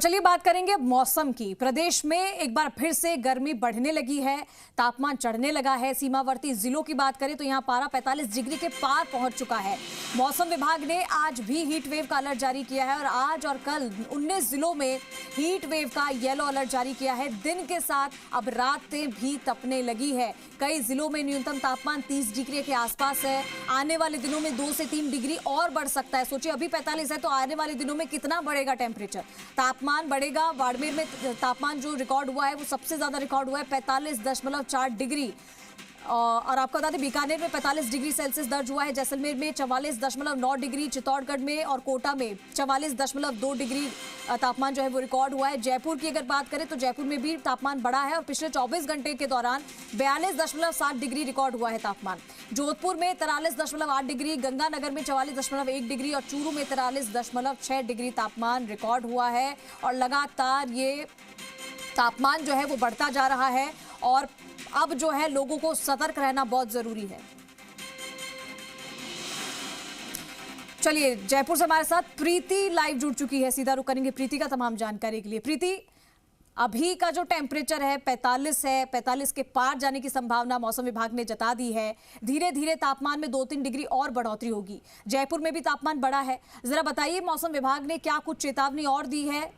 चलिए बात करेंगे मौसम की। प्रदेश में एक बार फिर से गर्मी बढ़ने लगी है, तापमान चढ़ने लगा है। सीमावर्ती जिलों की बात करें तो यहां पारा 45 डिग्री के पार पहुंच चुका है। मौसम विभाग ने आज भी हीट वेव का अलर्ट जारी किया है और आज और कल 19 जिलों में हीट वेव का येलो अलर्ट जारी किया है। दिन के साथ अब रातें भी तपने लगी है। कई जिलों में न्यूनतम तापमान 30 डिग्री के आसपास है। आने वाले दिनों में 2 से 3 डिग्री और बढ़ सकता है। सोचिए अभी 45 है तो आने वाले दिनों में कितना बढ़ेगा टेम्परेचर, तापमान बढ़ेगा। बाड़मेर में तापमान जो रिकॉर्ड हुआ है वो सबसे ज्यादा रिकॉर्ड हुआ है 45.4 डिग्री। और आपको बता दें बीकानेर में 45 डिग्री सेल्सियस दर्ज हुआ है। जैसलमेर में 44.9 डिग्री, चित्तौड़गढ़ में और कोटा में 44.2 डिग्री तापमान जो है वो रिकॉर्ड हुआ है। जयपुर की अगर बात करें तो जयपुर में भी तापमान बढ़ा है और पिछले 24 घंटे के दौरान 42.7 डिग्री रिकॉर्ड हुआ है तापमान। जोधपुर में 43.8 डिग्री, गंगानगर में 44.1 डिग्री और चूरू में 43.6 डिग्री तापमान रिकॉर्ड हुआ है। और लगातार ये तापमान जो है वो बढ़ता जा रहा है और अब जो है लोगों को सतर्क रहना बहुत जरूरी है। चलिए जयपुर से हमारे साथ प्रीति लाइव जुड़ चुकी है, सीधा रुख करेंगे प्रीति का तमाम जानकारी के लिए। प्रीति, अभी का जो टेम्परेचर है 45 है, 45 के पार जाने की संभावना मौसम विभाग ने जता दी है। धीरे धीरे तापमान में 2-3 डिग्री और बढ़ोतरी होगी। जयपुर में भी तापमान बढ़ा है। जरा बताइए मौसम विभाग ने क्या कुछ चेतावनी और दी है?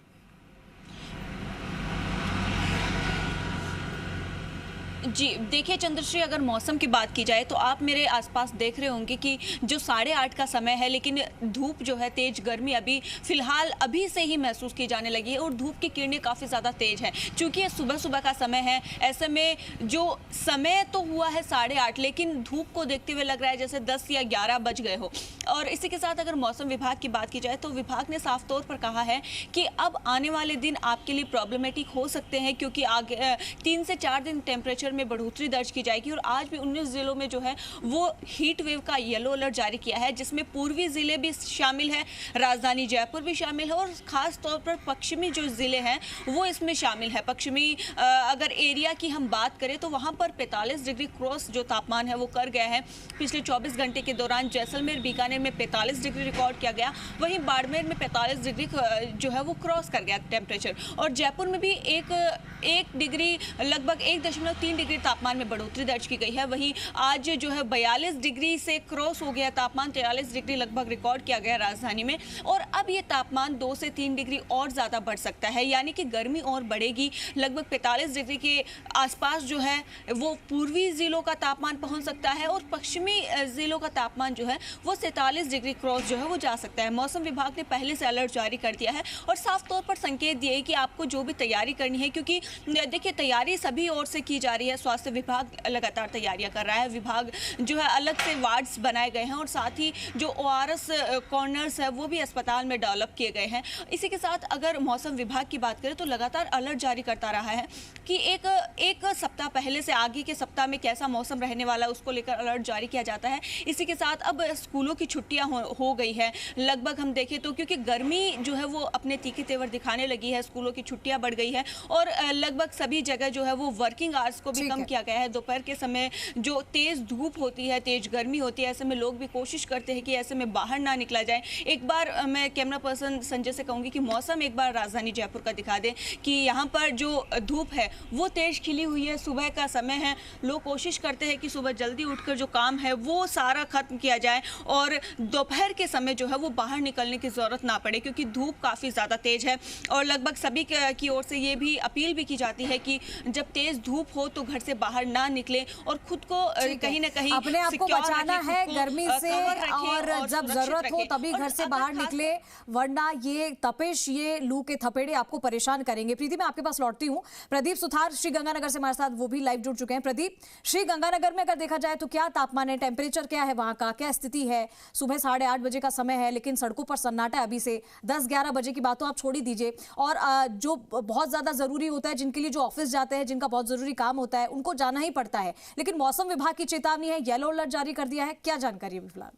जी देखिए चंद्रश्री, अगर मौसम की बात की जाए तो आप मेरे आसपास देख रहे होंगे कि जो 8:30 का समय है, लेकिन धूप जो है, तेज गर्मी अभी फिलहाल अभी से ही महसूस की जाने लगी है और धूप की किरणें काफ़ी ज़्यादा तेज हैं। चूँकि ये सुबह सुबह का समय है, ऐसे में जो समय तो हुआ है 8:30, लेकिन धूप को देखते हुए लग रहा है जैसे 10 या 11 बज गए हो। और इसी के साथ अगर मौसम विभाग की बात की जाए तो विभाग ने साफ तौर पर कहा है कि अब आने वाले दिन आपके लिए प्रॉब्लमेटिक हो सकते हैं, क्योंकि आगे 3 से 4 दिन टेम्परेचर में बढ़ोतरी दर्ज की जाएगी। और आज भी 19 जिलों में जो है वो हीट वेव का येलो अलर्ट जारी किया है, जिसमें पूर्वी जिले भी शामिल है, राजधानी जयपुर भी शामिल है और खास तौर पर पश्चिमी जो जिले हैं वो इसमें शामिल है। पश्चिमी अगर एरिया की हम बात करें तो वहां पर 45 डिग्री क्रॉस जो तापमान है वो कर गया है। पिछले 24 घंटे के दौरान जैसलमेर, बीकानेर में 45 डिग्री रिकॉर्ड किया गया, वहीं बाड़मेर में 45 डिग्री जो है वो क्रॉस कर गया टेम्परेचर। और जयपुर में भी एक डिग्री, लगभग 1.3 डिग्री तापमान में बढ़ोतरी दर्ज की गई है। वहीं आज जो है 42 डिग्री से क्रॉस हो गया तापमान, 43 डिग्री लगभग रिकॉर्ड किया गया राजधानी में। और अब ये तापमान 2 से 3 डिग्री और ज़्यादा बढ़ सकता है, यानी कि गर्मी और बढ़ेगी। लगभग 45 डिग्री के आसपास जो है वो पूर्वी जिलों का तापमान पहुंच सकता है और पश्चिमी जिलों का तापमान जो है वो 47 डिग्री क्रॉस जो है वो जा सकता है। मौसम विभाग ने पहले से अलर्ट जारी कर दिया है और साफ तौर पर संकेत दिए कि आपको जो भी तैयारी करनी है, क्योंकि देखिए तैयारी सभी ओर से की जा रही है। स्वास्थ्य विभाग लगातार तैयारियां कर रहा है, विभाग जो है अलग से वार्ड्स बनाए गए हैं और साथ ही जो ORS कॉर्नर्स है वो भी अस्पताल में डेवलप किए गए हैं। इसी के साथ अगर मौसम विभाग की बात करें तो लगातार अलर्ट जारी करता रहा है कि एक सप्ताह पहले से आगे के सप्ताह में कैसा मौसम रहने वाला है उसको लेकर अलर्ट जारी किया जाता है। इसी के साथ अब स्कूलों की छुट्टियां हो गई है लगभग, हम देखें तो, क्योंकि गर्मी जो है वो अपने तीखे तेवर दिखाने लगी है, स्कूलों की छुट्टियां बढ़ गई है और लगभग सभी जगह जो है वो वर्किंग आवर्स को भी कम किया गया है। दोपहर के समय जो तेज धूप होती है, तेज गर्मी होती है, ऐसे में लोग भी कोशिश करते हैं कि ऐसे में बाहर ना निकला जाए। एक बार मैं कैमरा पर्सन संजय से कहूंगी कि मौसम एक बार राजधानी जयपुर का दिखा दें कि यहाँ पर जो धूप है वो तेज खिली हुई है, सुबह का समय है, लोग कोशिश करते हैं कि सुबह जल्दी उठकर जो काम है वो सारा खत्म किया जाए और दोपहर के समय जो है वो बाहर निकलने की जरूरत ना पड़े, क्योंकि धूप काफ़ी ज़्यादा तेज है। और लगभग सभी की ओर से ये भी अपील भी की जाती है कि जब तेज धूप हो तो घर से बाहर ना निकले और खुद को कहीं ना कहीं अपने आप को बचाना है गर्मी से और जब जरूरत हो तभी घर से बाहर निकले, वरना ये तपिश, ये लू के थपेड़े आपको परेशान करेंगे। प्रीति, मैं आपके पास लौटती हूँ। प्रदीप सुथार श्री गंगानगर से हमारे साथ, वो भी लाइव जुड़ चुके हैं। प्रदीप, श्री गंगानगर में अगर देखा जाए तो क्या तापमान है, टेम्परेचर क्या है, वहां का क्या स्थिति है? सुबह 8:30 बजे का समय है लेकिन सड़कों पर सन्नाटा है अभी से। 10-11 बजे की बात तो आप छोड़ ही दीजिए, और जो बहुत ज्यादा जरूरी होता है, जिनके लिए जो ऑफिस जाते हैं, जिनका बहुत जरूरी काम होता है, उनको जाना ही पड़ता है। लेकिन मौसम विभाग की चेतावनी है, येलो अलर्ट जारी कर दिया है, क्या जानकारी है फिलहाल?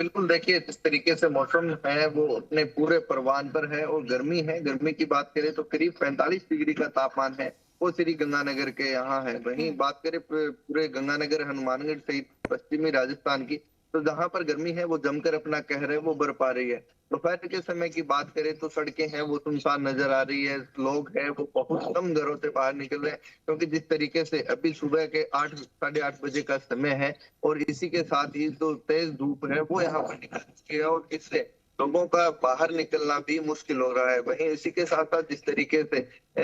बिल्कुल, देखिए जिस तरीके से मौसम है वो अपने पूरे परवान पर है और गर्मी है। गर्मी की बात करें तो करीब 45 डिग्री का तापमान है, वो श्री गंगानगर के यहाँ है। वहीं बात करें पूरे गंगानगर, हनुमानगढ़ सहित पश्चिमी राजस्थान की, तो जहां पर गर्मी है वो जमकर अपना कहर है वो बरपा रही है। दोपहर के समय की बात करें तो सड़कें हैं वो सुनसान नजर आ रही है, लोग हैं वो बहुत कम घरों से बाहर निकल रहे हैं, क्योंकि जिस तरीके से अभी सुबह के 8 साढ़े 8 बजे का समय है और इसी के साथ ही जो तेज धूप है वो यहाँ पर निकल चुकी है और इससे लोगों का बाहर निकलना भी मुश्किल हो रहा है। वहीं इसी के साथ साथ जिस तरीके से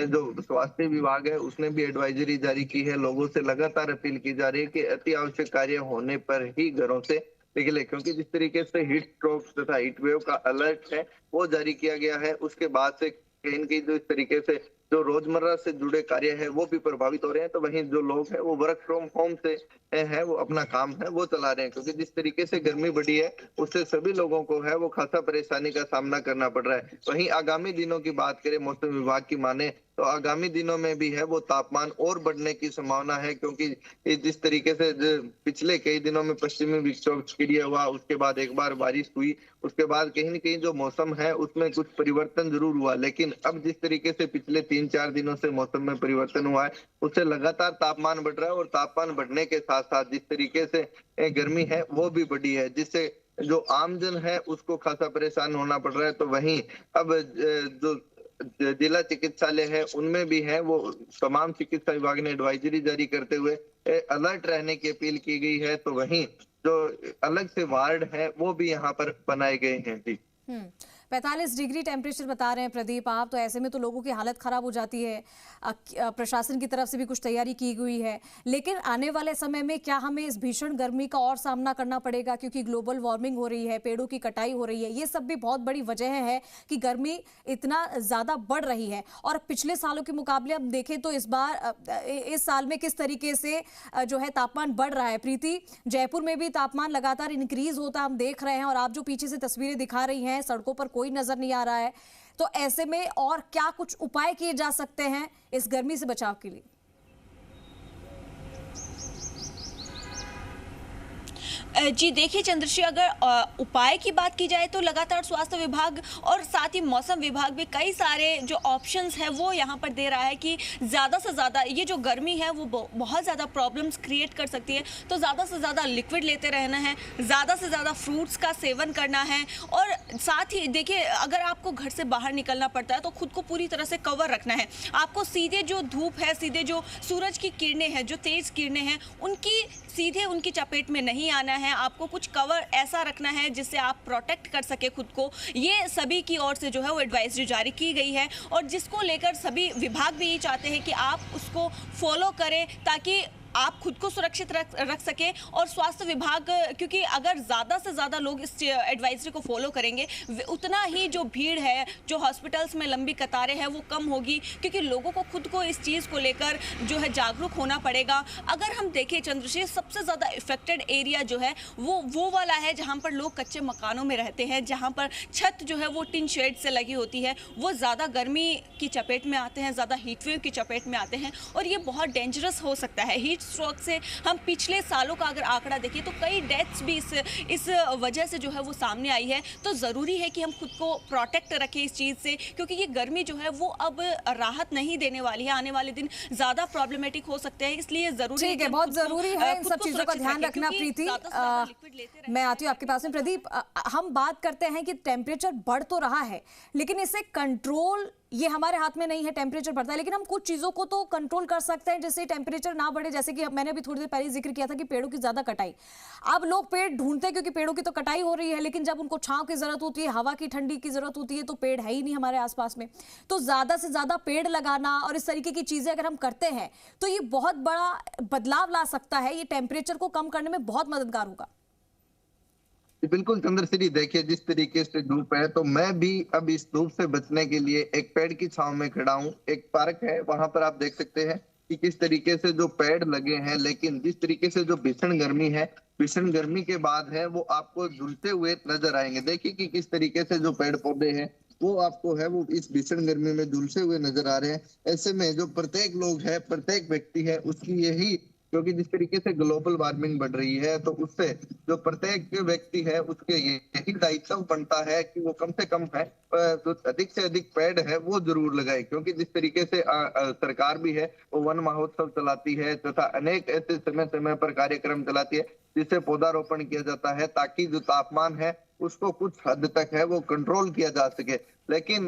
जो स्वास्थ्य विभाग है उसने भी एडवाइजरी जारी की है, लोगों से लगातार अपील की जा रही है कि अति आवश्यक कार्य होने पर ही घरों से निकले, क्योंकि जिस तरीके से हीट स्ट्रोक तथा हीट वेव का अलर्ट है वो जारी किया गया है। उसके बाद से कहीं न कहीं जो इस तरीके से जो रोजमर्रा से जुड़े कार्य है वो भी प्रभावित हो रहे हैं, तो वहीं जो लोग हैं वो वर्क फ्रॉम होम से है वो अपना काम है वो चला रहे हैं, क्योंकि जिस तरीके से गर्मी बढ़ी है उससे सभी लोगों को है वो खासा परेशानी का सामना करना पड़ रहा है। वहीं आगामी दिनों की बात करें मौसम विभाग की माने तो आगामी दिनों में भी है वो तापमान और बढ़ने की संभावना है, क्योंकि जिस तरीके से पिछले कई दिनों में पश्चिमी विक्षोभ सक्रिय हुआ, उसके बाद एक बार बारिश हुई, उसके बाद कहीं न कहीं जो मौसम है उसमें कुछ परिवर्तन जरूर हुआ, लेकिन अब जिस तरीके से पिछले 3-4 दिनों से मौसम में परिवर्तन हुआ है उससे लगातार तापमान बढ़ रहा है और तापमान बढ़ने के साथ साथ जिस तरीके से गर्मी है वो भी बढ़ी है, जिससे जो आमजन है उसको खासा परेशान होना पड़ रहा है। तो वहीं अब जो जिला चिकित्सालय है उनमें भी है वो तमाम चिकित्सा विभाग ने एडवाइजरी जारी करते हुए अलर्ट रहने की अपील की गई है। तो वहीं जो अलग से वार्ड है वो भी यहाँ पर बनाए गए हैं। जी 45 डिग्री टेम्परेचर बता रहे हैं प्रदीप आप, तो ऐसे में तो लोगों की हालत खराब हो जाती है। प्रशासन की तरफ से भी कुछ तैयारी की हुई है, लेकिन आने वाले समय में क्या हमें इस भीषण गर्मी का और सामना करना पड़ेगा, क्योंकि ग्लोबल वार्मिंग हो रही है, पेड़ों की कटाई हो रही है, ये सब भी बहुत बड़ी वजह है कि गर्मी इतना ज़्यादा बढ़ रही है। और पिछले सालों के मुकाबले अब देखें तो इस साल में किस तरीके से जो है तापमान बढ़ रहा है। प्रीति, जयपुर में भी तापमान लगातार इंक्रीज होता हम देख रहे हैं और आप जो पीछे से तस्वीरें दिखा रही हैं सड़कों पर कोई नजर नहीं आ रहा है, तो ऐसे में और क्या कुछ उपाय किए जा सकते हैं इस गर्मी से बचाव के लिए? जी देखिए चंद्रश्री, अगर उपाय की बात की जाए तो लगातार स्वास्थ्य विभाग और साथ ही मौसम विभाग भी कई सारे जो ऑप्शंस है वो यहाँ पर दे रहा है कि ज़्यादा से ज़्यादा ये जो गर्मी है वो बहुत ज़्यादा प्रॉब्लम्स क्रिएट कर सकती है, तो ज़्यादा से ज़्यादा लिक्विड लेते रहना है, ज़्यादा से ज़्यादा फ्रूट्स का सेवन करना है। और साथ ही देखिए, अगर आपको घर से बाहर निकलना पड़ता है तो खुद को पूरी तरह से कवर रखना है। आपको सीधे जो धूप है, सीधे जो सूरज की किरणें हैं, जो तेज़ किरणें हैं, सीधे उनकी चपेट में नहीं आना है। आपको कुछ कवर ऐसा रखना है जिससे आप प्रोटेक्ट कर सके खुद को। ये सभी की ओर से जो है वो एडवाइजरी जारी की गई है और जिसको लेकर सभी विभाग भी ये चाहते हैं कि आप उसको फॉलो करें ताकि आप खुद को सुरक्षित रख सके। और स्वास्थ्य विभाग, क्योंकि अगर ज़्यादा से ज़्यादा लोग इस एडवाइजरी को फॉलो करेंगे उतना ही जो भीड़ है, जो हॉस्पिटल्स में लंबी कतारें हैं वो कम होगी, क्योंकि लोगों को खुद को इस चीज़ को लेकर जो है जागरूक होना पड़ेगा। अगर हम देखें चंद्रशेखर, सबसे ज़्यादा इफेक्टेड एरिया जो है वो वाला है जहाँ पर लोग कच्चे मकानों में रहते हैं, जहाँ पर छत जो है वो टिन शेड से लगी होती है, वो ज़्यादा गर्मी की चपेट में आते हैं, ज़्यादा हीट वेव की चपेट में आते हैं और ये बहुत डेंजरस हो सकता है। हीट स्ट्रोक से हम पिछले सालों का अगर आंकड़ा देखिए तो कई डेथ्स भी इस वजह से जो है वो सामने आई है। तो ज़रूरी है कि हम खुद को प्रोटेक्ट रखें इस चीज़ से, क्योंकि ये गर्मी जो है वो अब राहत नहीं देने वाली है, आने वाले दिन ज़्यादा प्रॉब्लमेटिक हो सकते हैं, इसलिए ज़रूरी है, बहुत ज़रूरी है इन सब चीज़ों का ध्यान रखना। प्रीति, मैं आती हूँ आपके पास में। प्रदीप, हम बात करते हैं कि टेम्परेचर बढ़ तो रहा है लेकिन इसे कंट्रोल ये हमारे हाथ में नहीं है। टेम्परेचर बढ़ता है लेकिन हम कुछ चीज़ों को तो कंट्रोल कर सकते हैं जिससे टेम्परेचर ना बढ़े, जैसे कि मैंने अभी थोड़ी देर पहले जिक्र किया था कि पेड़ों की ज़्यादा कटाई। अब लोग पेड़ ढूंढते हैं क्योंकि पेड़ों की तो कटाई हो रही है, लेकिन जब उनको छांव की ज़रूरत होती है, हवा की ठंडी की ज़रूरत होती है, तो पेड़ है ही नहीं हमारे आसपास में। तो ज़्यादा से ज़्यादा पेड़ लगाना और इस तरीके की चीज़ें अगर हम करते हैं तो ये बहुत बड़ा बदलाव ला सकता है, ये टेम्परेचर को कम करने में बहुत मददगार होगा। बिल्कुल चंद्रश्री, देखिए जिस तरीके से धूप है तो मैं भी अब इस धूप से बचने के लिए एक पेड़ की छांव में खड़ा हूँ। एक पार्क है, वहां पर आप देख सकते हैं कि किस तरीके से जो पेड़ लगे हैं, लेकिन जिस तरीके से जो भीषण गर्मी है, भीषण गर्मी के बाद है वो आपको झुलते हुए नजर आएंगे। देखिए कि किस तरीके से जो पेड़ पौधे हैं वो आपको है वो इस भीषण गर्मी में झुलसे हुए नजर आ रहे हैं। ऐसे में जो प्रत्येक लोग है, प्रत्येक व्यक्ति है, उसकी यही क्योंकि जिस तरीके से ग्लोबल वार्मिंग बढ़ रही है तो उससे जो प्रत्येक व्यक्ति है उसके यही दायित्व बनता है कि वो कम से कम है तो अधिक से अधिक पेड़ है वो जरूर लगाए, क्योंकि जिस तरीके से सरकार भी है वो वन महोत्सव चलाती है तथा अनेक ऐसे समय समय पर कार्यक्रम चलाती है जिससे पौधारोपण किया जाता है ताकि जो तापमान है उसको कुछ हद तक है वो कंट्रोल किया जा सके। लेकिन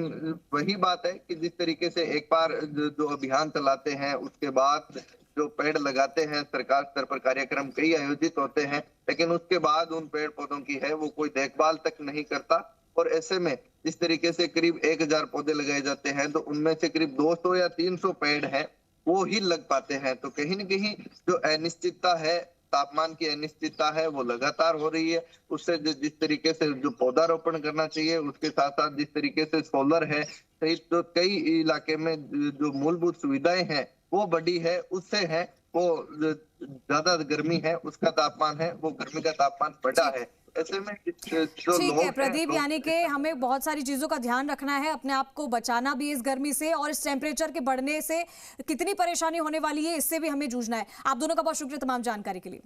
वही बात है कि जिस तरीके से एक बार जो अभियान चलाते हैं उसके बाद जो पेड़ लगाते हैं, सरकार स्तर पर कार्यक्रम कई आयोजित होते हैं, लेकिन उसके बाद उन पेड़ पौधों की है वो कोई देखभाल तक नहीं करता। और ऐसे में जिस तरीके से करीब 1000 पौधे लगाए जाते हैं तो उनमें से करीब 200 या 300 पेड़ हैं वो ही लग पाते हैं। तो कहीं न कहीं जो अनिश्चितता है, तापमान की अनिश्चितता है वो लगातार हो रही है। उससे जिस तरीके से जो पौधारोपण करना चाहिए उसके साथ साथ जिस तरीके से सोलर है सहित तो कई इलाके में जो मूलभूत सुविधाएं हैं वो बढ़ी है, उससे है वो ज्यादा गर्मी है, उसका तापमान है वो गर्मी का तापमान बढ़ा है। ऐसे में जो ठीक है लोग प्रदीप, यानी कि हमें बहुत सारी चीजों का ध्यान रखना है, अपने आप को बचाना भी इस गर्मी से, और इस टेम्परेचर के बढ़ने से कितनी परेशानी होने वाली है इससे भी हमें जूझना है। आप दोनों का बहुत शुक्रिया तमाम जानकारी के लिए।